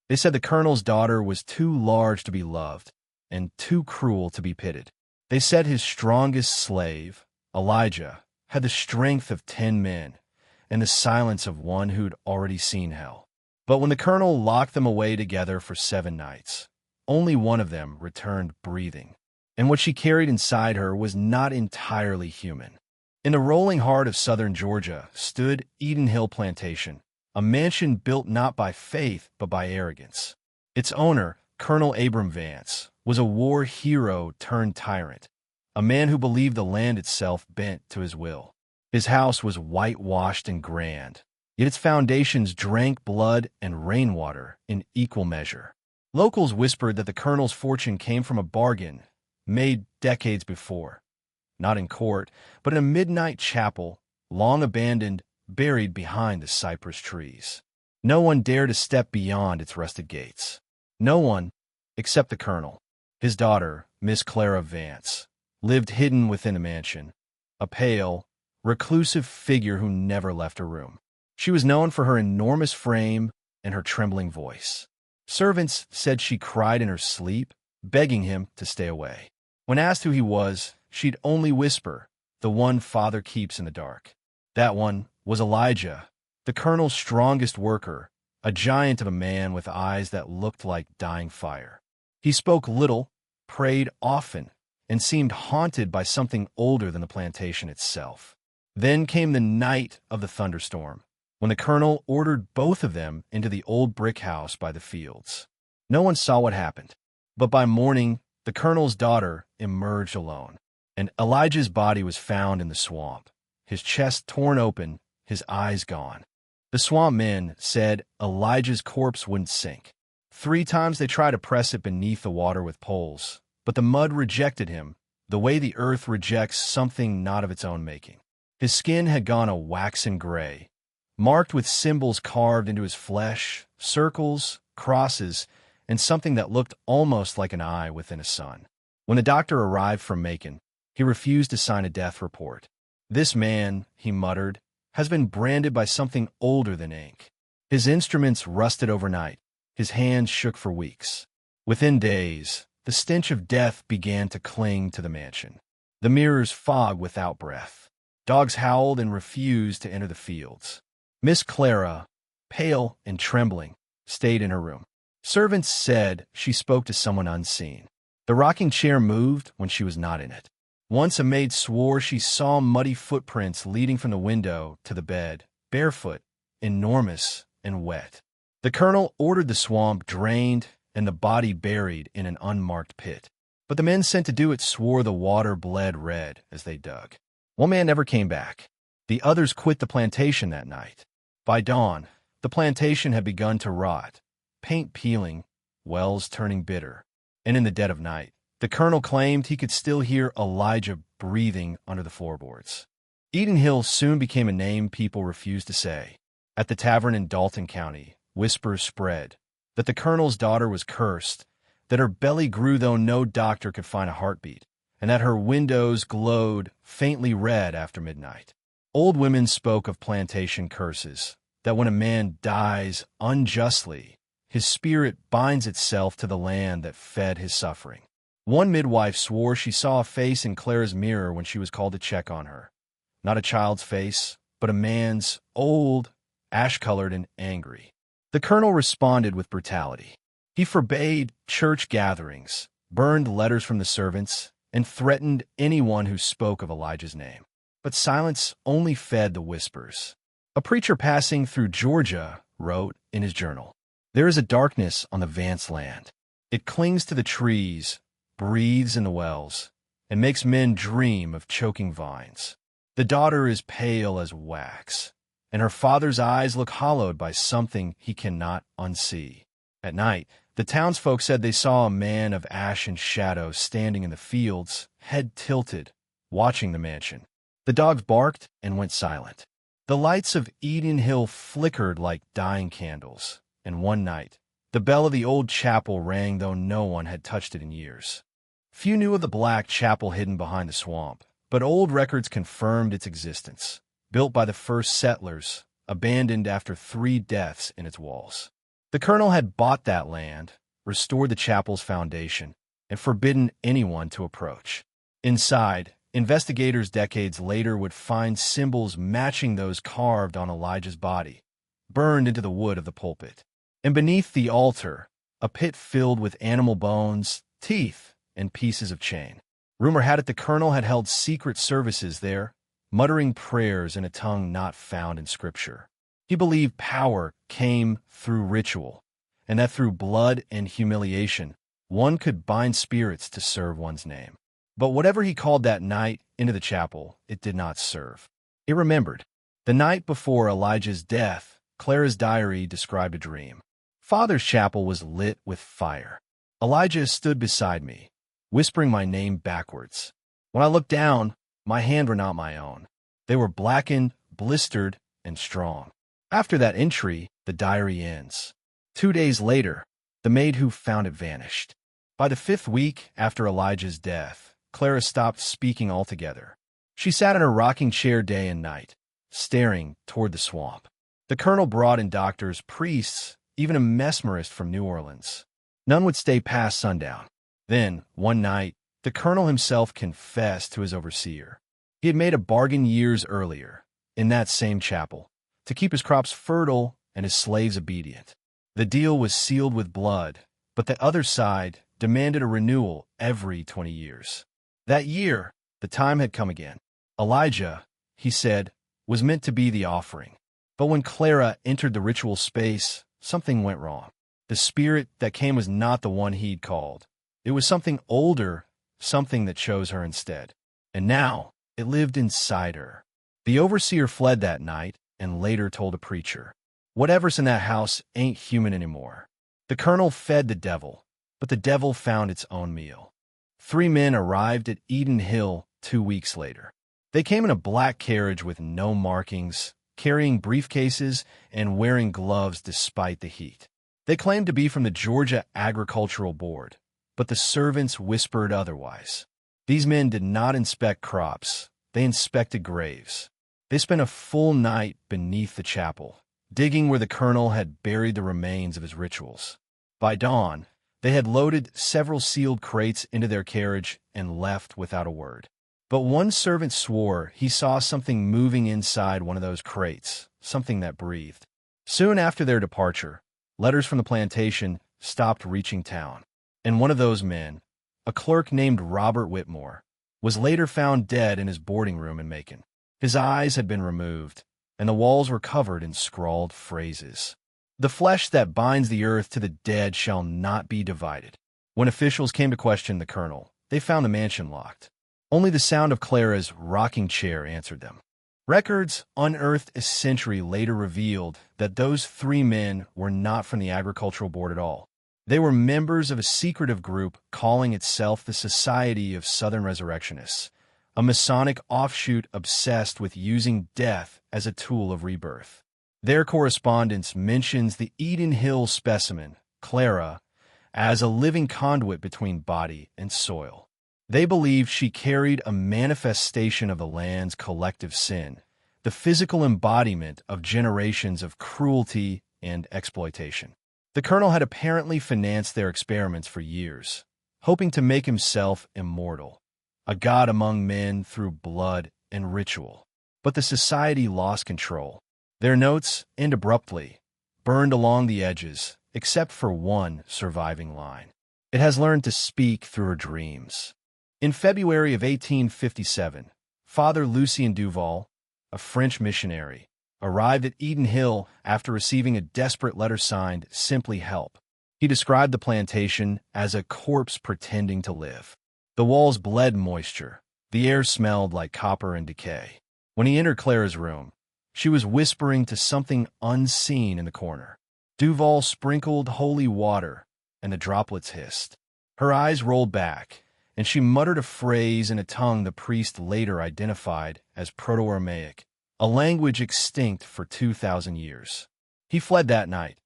They said the colonel's daughter was too large to be loved and too cruel to be pitied. They said his strongest slave, Elijah, had the strength of 10 men and the silence of one who'd already seen hell. But when the colonel locked them away together for 7 nights, only one of them returned breathing, and what she carried inside her was not entirely human. In the rolling heart of southern Georgia stood Eden Hill Plantation, a mansion built not by faith but by arrogance. Its owner, Colonel Abram Vance, was a war hero turned tyrant, a man who believed the land itself bent to his will. His house was whitewashed and grand, yet its foundations drank blood and rainwater in equal measure. Locals whispered that the colonel's fortune came from a bargain made decades before, not in court, but in a midnight chapel, long abandoned, buried behind the cypress trees. No one dared to step beyond its rusted gates. No one, except the colonel. His daughter, Miss Clara Vance, lived hidden within the mansion, a pale, reclusive figure who never left her room. She was known for her enormous frame and her trembling voice. Servants said she cried in her sleep, begging him to stay away. When asked who he was, she'd only whisper, "The one father keeps in the dark." That one was Elijah, the colonel's strongest worker, a giant of a man with eyes that looked like dying fire. He spoke little, prayed often, and seemed haunted by something older than the plantation itself. Then came the night of the thunderstorm, when the colonel ordered both of them into the old brick house by the fields. No one saw what happened, but by morning, the colonel's daughter emerged alone, and Elijah's body was found in the swamp, his chest torn open, his eyes gone. The swamp men said Elijah's corpse wouldn't sink. 3 times they tried to press it beneath the water with poles, but the mud rejected him, the way the earth rejects something not of its own making. His skin had gone a waxen gray, marked with symbols carved into his flesh, circles, crosses, and something that looked almost like an eye within a sun. When the doctor arrived from Macon, he refused to sign a death report. "This man," he muttered, "has been branded by something older than ink." His instruments rusted overnight. His hands shook for weeks. Within days, the stench of death began to cling to the mansion. The mirrors fogged without breath. Dogs howled and refused to enter the fields. Miss Clara, pale and trembling, stayed in her room. Servants said she spoke to someone unseen. The rocking chair moved when she was not in it. Once a maid swore she saw muddy footprints leading from the window to the bed, barefoot, enormous, and wet. The colonel ordered the swamp drained and the body buried in an unmarked pit. But the men sent to do it swore the water bled red as they dug. One man never came back. The others quit the plantation that night. By dawn, the plantation had begun to rot, paint peeling, wells turning bitter. And in the dead of night, the colonel claimed he could still hear Elijah breathing under the floorboards. Eden Hill soon became a name people refused to say. At the tavern in Dalton County, whispers spread that the colonel's daughter was cursed, that her belly grew though no doctor could find a heartbeat, and that her windows glowed faintly red after midnight. Old women spoke of plantation curses, that when a man dies unjustly, his spirit binds itself to the land that fed his suffering. One midwife swore she saw a face in Clara's mirror when she was called to check on her. Not a child's face, but a man's, old, ash-colored, and angry. The colonel responded with brutality. He forbade church gatherings, burned letters from the servants, and threatened anyone who spoke of Elijah's name. But silence only fed the whispers. A preacher passing through Georgia wrote in his journal, "There is a darkness on the Vance land. It clings to the trees, breathes in the wells, and makes men dream of choking vines. The daughter is pale as wax, and her father's eyes look hollowed by something he cannot unsee." At night, the townsfolk said they saw a man of ash and shadow standing in the fields, head tilted, watching the mansion. The dogs barked and went silent. The lights of Eden Hill flickered like dying candles, and one night, the bell of the old chapel rang though no one had touched it in years. Few knew of the black chapel hidden behind the swamp, but old records confirmed its existence. Built by the first settlers, abandoned after 3 deaths in its walls. The colonel had bought that land, restored the chapel's foundation, and forbidden anyone to approach. Inside, investigators decades later would find symbols matching those carved on Elijah's body, burned into the wood of the pulpit. And beneath the altar, a pit filled with animal bones, teeth, and pieces of chain. Rumor had it the colonel had held secret services there, muttering prayers in a tongue not found in Scripture. He believed power came through ritual, and that through blood and humiliation, one could bind spirits to serve one's name. But whatever he called that night into the chapel, it did not serve. It remembered. The night before Elijah's death, Clara's diary described a dream. Father's chapel was lit with fire. Elijah stood beside me, whispering my name backwards. When I looked down, my hands were not my own. They were blackened, blistered, and strong. After that entry, the diary ends. 2 days later, the maid who found it vanished. By the 5th week after Elijah's death, Clara stopped speaking altogether. She sat in her rocking chair day and night, staring toward the swamp. The colonel brought in doctors, priests, even a mesmerist from New Orleans. None would stay past sundown. Then, one night, the colonel himself confessed to his overseer. He had made a bargain years earlier, in that same chapel, to keep his crops fertile and his slaves obedient. The deal was sealed with blood, but the other side demanded a renewal every 20 years. That year, the time had come again. Elijah, he said, was meant to be the offering. But when Clara entered the ritual space, something went wrong. The spirit that came was not the one he'd called. It was something older, something that chose her instead. And now, it lived inside her. The overseer fled that night and later told a preacher, "Whatever's in that house ain't human anymore." The colonel fed the devil, but the devil found its own meal. 3 men arrived at Eden Hill 2 weeks later. They came in a black carriage with no markings, carrying briefcases and wearing gloves despite the heat. They claimed to be from the Georgia Agricultural Board, but the servants whispered otherwise. These men did not inspect crops. They inspected graves. They spent a full night beneath the chapel, digging where the colonel had buried the remains of his rituals. By dawn, they had loaded several sealed crates into their carriage and left without a word. But one servant swore he saw something moving inside one of those crates, something that breathed. Soon after their departure, letters from the plantation stopped reaching town. And one of those men, a clerk named Robert Whitmore, was later found dead in his boarding room in Macon. His eyes had been removed, and the walls were covered in scrawled phrases. "The flesh that binds the earth to the dead shall not be divided." When officials came to question the colonel, they found the mansion locked. Only the sound of Clara's rocking chair answered them. Records unearthed a century later revealed that those 3 men were not from the Agricultural Board at all. They were members of a secretive group calling itself the Society of Southern Resurrectionists, a Masonic offshoot obsessed with using death as a tool of rebirth. Their correspondence mentions the Eden Hill specimen, Clara, as a living conduit between body and soil. They believed she carried a manifestation of the land's collective sin, the physical embodiment of generations of cruelty and exploitation. The colonel had apparently financed their experiments for years, hoping to make himself immortal, a god among men through blood and ritual. But the society lost control. Their notes end abruptly, burned along the edges, except for one surviving line. It has learned to speak through her dreams. In February of 1857, Father Lucien Duval, a French missionary, arrived at Eden Hill after receiving a desperate letter signed, "Simply Help." He described the plantation as a corpse pretending to live. The walls bled moisture. The air smelled like copper and decay. When he entered Clara's room, she was whispering to something unseen in the corner. Duval sprinkled holy water, and the droplets hissed. Her eyes rolled back, and she muttered a phrase in a tongue the priest later identified as Proto-Aramaic, a language extinct for 2,000 years. He fled that night,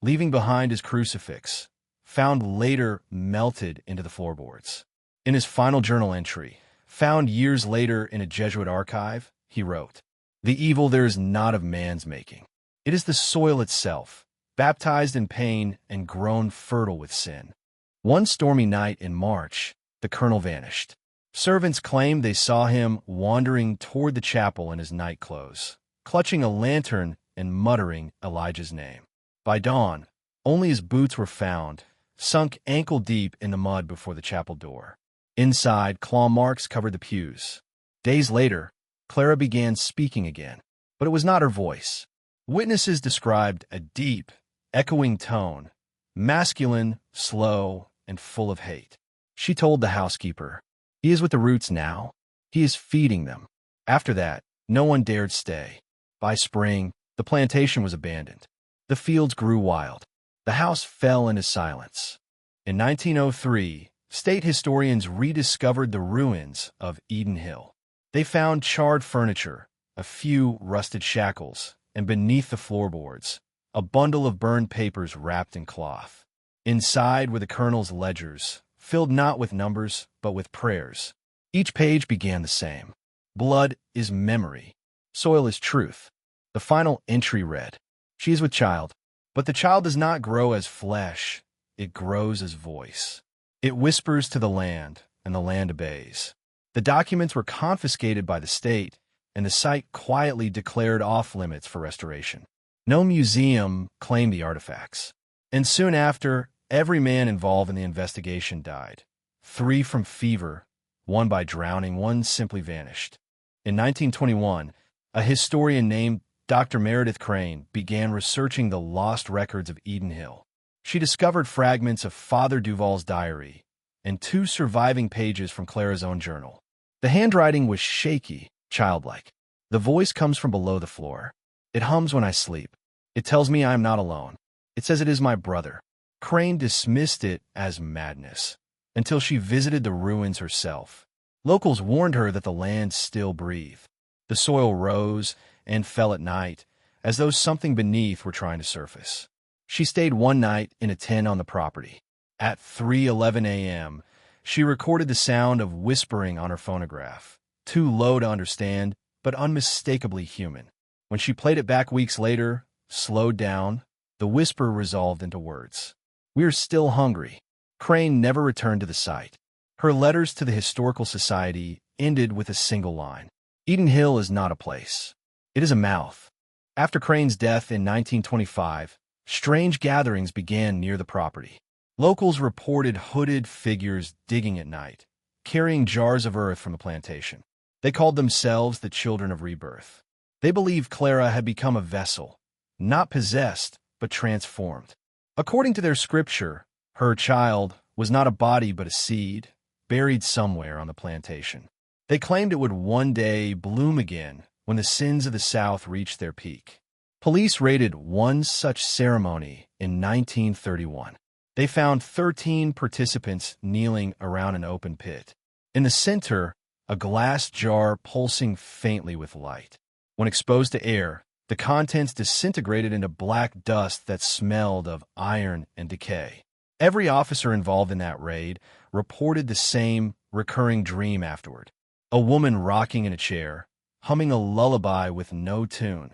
leaving behind his crucifix, found later melted into the floorboards. In his final journal entry, found years later in a Jesuit archive, he wrote, "The evil there is not of man's making. It is the soil itself, baptized in pain and grown fertile with sin. One stormy night in March, the colonel vanished. Servants claimed they saw him wandering toward the chapel in his night clothes, clutching a lantern and muttering Elijah's name. By dawn, only his boots were found, sunk ankle-deep in the mud before the chapel door. Inside, claw marks covered the pews. Days later, Clara began speaking again, but it was not her voice. Witnesses described a deep, echoing tone, masculine, slow, and full of hate. She told the housekeeper, "He is with the roots now. He is feeding them." After that, no one dared stay. By spring, the plantation was abandoned. The fields grew wild. The house fell into silence. In 1903, state historians rediscovered the ruins of Eden Hill. They found charred furniture, a few rusted shackles, and beneath the floorboards, a bundle of burned papers wrapped in cloth. Inside were the colonel's ledgers, filled not with numbers, but with prayers. Each page began the same. Blood is memory. Soil is truth. The final entry read, "She is with child, but the child does not grow as flesh. It grows as voice. It whispers to the land, and the land obeys." The documents were confiscated by the state, and the site quietly declared off-limits for restoration. No museum claimed the artifacts. And soon after, every man involved in the investigation died. 3 from fever, 1 by drowning, 1 simply vanished. In 1921, a historian named Dr. Meredith Crane began researching the lost records of Eden Hill. She discovered fragments of Father Duval's diary and 2 surviving pages from Clara's own journal. The handwriting was shaky, childlike. The voice comes from below the floor. It hums when I sleep. It tells me I am not alone. It says it is my brother. Crane dismissed it as madness until she visited the ruins herself. Locals warned her that the land still breathed. The soil rose and fell at night, as though something beneath were trying to surface. She stayed one night in a tent on the property. At 3:11 a.m., she recorded the sound of whispering on her phonograph, too low to understand, but unmistakably human. When she played it back weeks later, slowed down, the whisper resolved into words. "We are still hungry." Crane never returned to the site. Her letters to the Historical Society ended with a single line. "Eden Hill is not a place. It is a mouth." After Crane's death in 1925, strange gatherings began near the property. Locals reported hooded figures digging at night, carrying jars of earth from the plantation. They called themselves the Children of Rebirth. They believed Clara had become a vessel, not possessed, but transformed. According to their scripture, her child was not a body but a seed, buried somewhere on the plantation. They claimed it would one day bloom again when the sins of the South reached their peak. Police raided one such ceremony in 1931. They found 13 participants kneeling around an open pit. In the center, a glass jar pulsing faintly with light. When exposed to air, the contents disintegrated into black dust that smelled of iron and decay. Every officer involved in that raid reported the same recurring dream afterward. A woman rocking in a chair, humming a lullaby with no tune,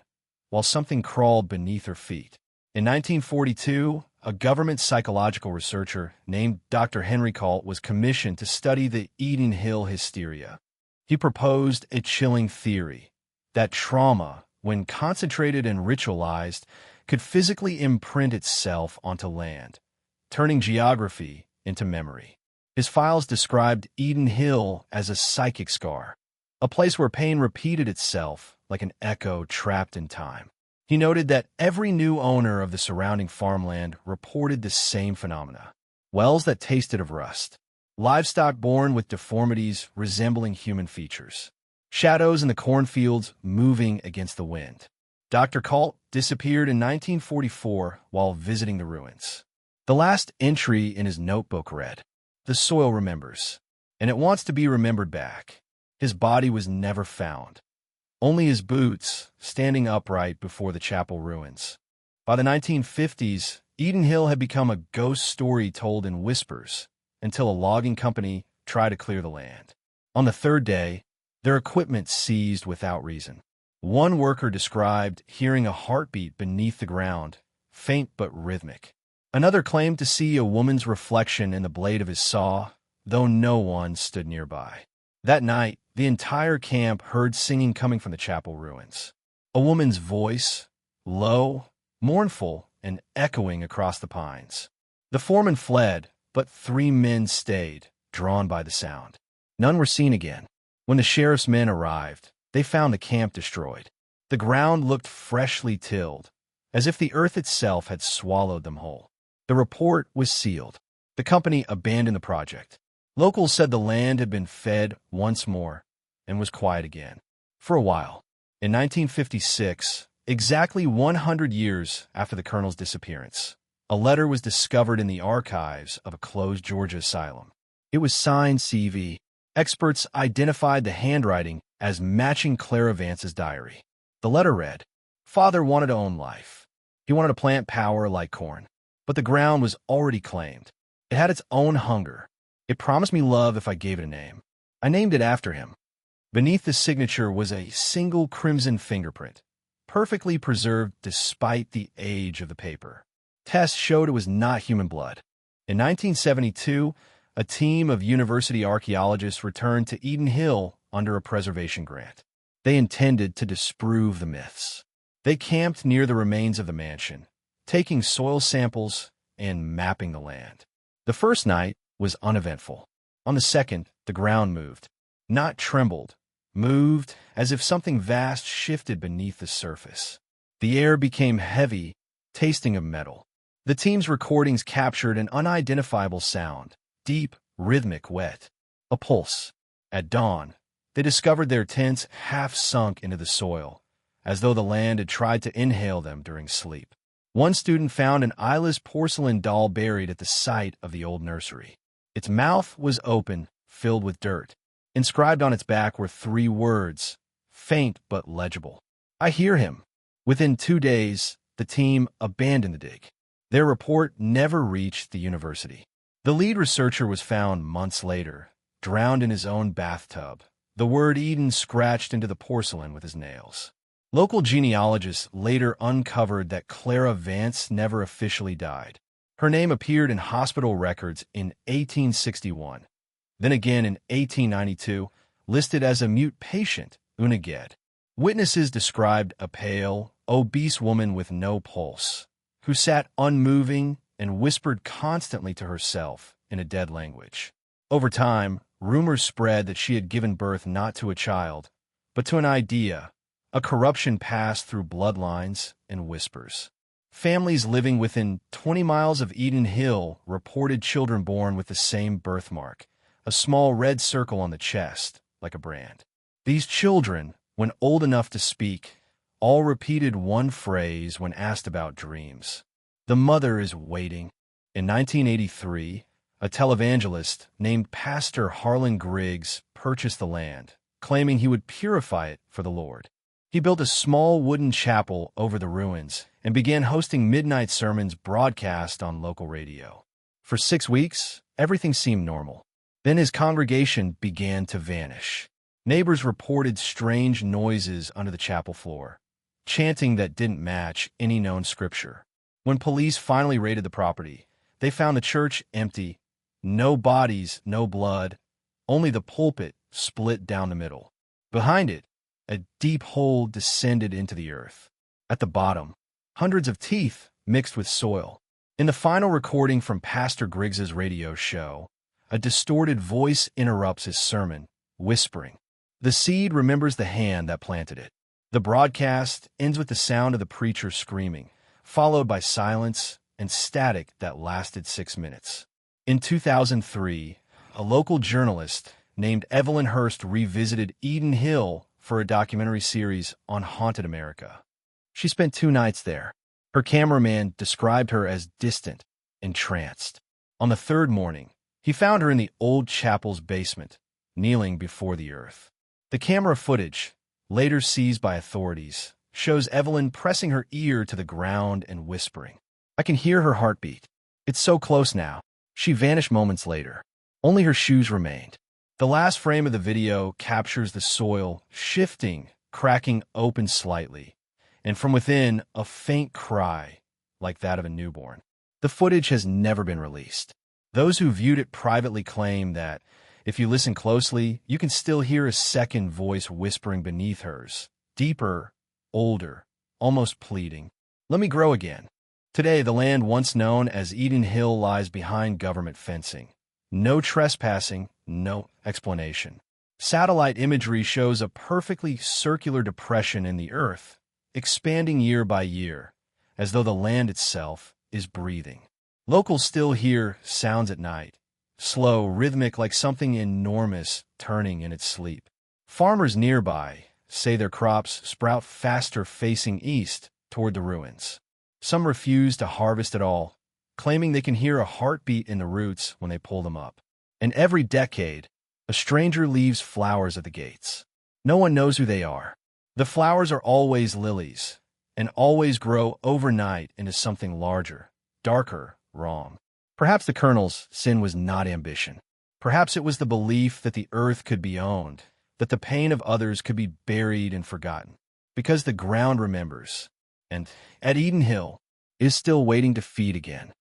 while something crawled beneath her feet. In 1942, a government psychological researcher named Dr. Henry Colt was commissioned to study the Eden Hill hysteria. He proposed a chilling theory that trauma, when concentrated and ritualized, could physically imprint itself onto land, turning geography into memory. His files described Eden Hill as a psychic scar, a place where pain repeated itself like an echo trapped in time. He noted that every new owner of the surrounding farmland reported the same phenomena: wells that tasted of rust, livestock born with deformities resembling human features, shadows in the cornfields moving against the wind. Dr. Colt disappeared in 1944 while visiting the ruins. The last entry in his notebook read, "The soil remembers, and it wants to be remembered back." His body was never found, only his boots standing upright before the chapel ruins. By the 1950s, Eden Hill had become a ghost story told in whispers until a logging company tried to clear the land. On the third day, their equipment seized without reason. One worker described hearing a heartbeat beneath the ground, faint but rhythmic. Another claimed to see a woman's reflection in the blade of his saw, though no one stood nearby. That night, the entire camp heard singing coming from the chapel ruins. A woman's voice, low, mournful, and echoing across the pines. The foreman fled, but 3 men stayed, drawn by the sound. None were seen again. When the sheriff's men arrived, they found the camp destroyed. The ground looked freshly tilled, as if the earth itself had swallowed them whole. The report was sealed. The company abandoned the project. Locals said the land had been fed once more and was quiet again. For a while. In 1956, exactly 100 years after the colonel's disappearance, a letter was discovered in the archives of a closed Georgia asylum. It was signed CV. Experts identified the handwriting as matching Clara Vance's diary. The letter read, "Father wanted to own life. He wanted to plant power like corn. But the ground was already claimed. It had its own hunger. It promised me love if I gave it a name. I named it after him." Beneath the signature was a single crimson fingerprint, perfectly preserved despite the age of the paper. Tests showed it was not human blood. In 1972, a team of university archaeologists returned to Eden Hill under a preservation grant. They intended to disprove the myths. They camped near the remains of the mansion, taking soil samples and mapping the land. The first night was uneventful. On the second, the ground moved. Not trembled, moved as if something vast shifted beneath the surface. The air became heavy, tasting of metal. The team's recordings captured an unidentifiable sound, deep, rhythmic, wet. A pulse. At dawn, they discovered their tents half sunk into the soil, as though the land had tried to inhale them during sleep. One student found an eyeless porcelain doll buried at the site of the old nursery. Its mouth was open, filled with dirt. Inscribed on its back were 3 words, faint but legible. "I hear him." Within 2 days, the team abandoned the dig. Their report never reached the university. The lead researcher was found months later, drowned in his own bathtub, the word Eden scratched into the porcelain with his nails. Local genealogists later uncovered that Clara Vance never officially died. Her name appeared in hospital records in 1861, then again in 1892, listed as a mute patient, Unaged. Witnesses described a pale, obese woman with no pulse, who sat unmoving and whispered constantly to herself in a dead language. Over time, rumors spread that she had given birth not to a child, but to an idea. A corruption passed through bloodlines and whispers. Families living within 20 miles of Eden Hill reported children born with the same birthmark, a small red circle on the chest, like a brand. These children, when old enough to speak, all repeated one phrase when asked about dreams. "The mother is waiting." In 1983, a televangelist named Pastor Harlan Griggs purchased the land, claiming he would purify it for the Lord. He built a small wooden chapel over the ruins and began hosting midnight sermons broadcast on local radio. For 6 weeks, everything seemed normal. Then his congregation began to vanish. Neighbors reported strange noises under the chapel floor, chanting that didn't match any known scripture. When police finally raided the property, they found the church empty, no bodies, no blood, only the pulpit split down the middle. Behind it, a deep hole descended into the earth. At the bottom, hundreds of teeth mixed with soil. In the final recording from Pastor Griggs's radio show, a distorted voice interrupts his sermon, whispering. The seed remembers the hand that planted it. The broadcast ends with the sound of the preacher screaming, followed by silence and static that lasted 6 minutes. In 2003, a local journalist named Evelyn Hurst revisited Eden Hill for a documentary series on Haunted America. She spent 2 nights there. Her cameraman described her as distant, entranced. On the 3rd morning, he found her in the old chapel's basement, kneeling before the earth. The camera footage, later seized by authorities, shows Evelyn pressing her ear to the ground and whispering. "I can hear her heartbeat. It's so close now." She vanished moments later. Only her shoes remained. The last frame of the video captures the soil shifting, cracking open slightly, and from within, a faint cry, like that of a newborn. The footage has never been released. Those who viewed it privately claim that, if you listen closely, you can still hear a second voice whispering beneath hers, deeper, older, almost pleading. Let me grow again. Today, the land once known as Eden Hill lies behind government fencing. No trespassing, no explanation. Satellite imagery shows a perfectly circular depression in the earth, expanding year by year, as though the land itself is breathing. Locals still hear sounds at night, slow, rhythmic, like something enormous turning in its sleep. Farmers nearby say their crops sprout faster facing east toward the ruins. Some refuse to harvest at all, claiming they can hear a heartbeat in the roots when they pull them up. And every decade, a stranger leaves flowers at the gates. No one knows who they are. The flowers are always lilies, and always grow overnight into something larger, darker, wrong. Perhaps the Colonel's sin was not ambition. Perhaps it was the belief that the earth could be owned, that the pain of others could be buried and forgotten. Because the ground remembers, and at Eden Hill is still waiting to feed again.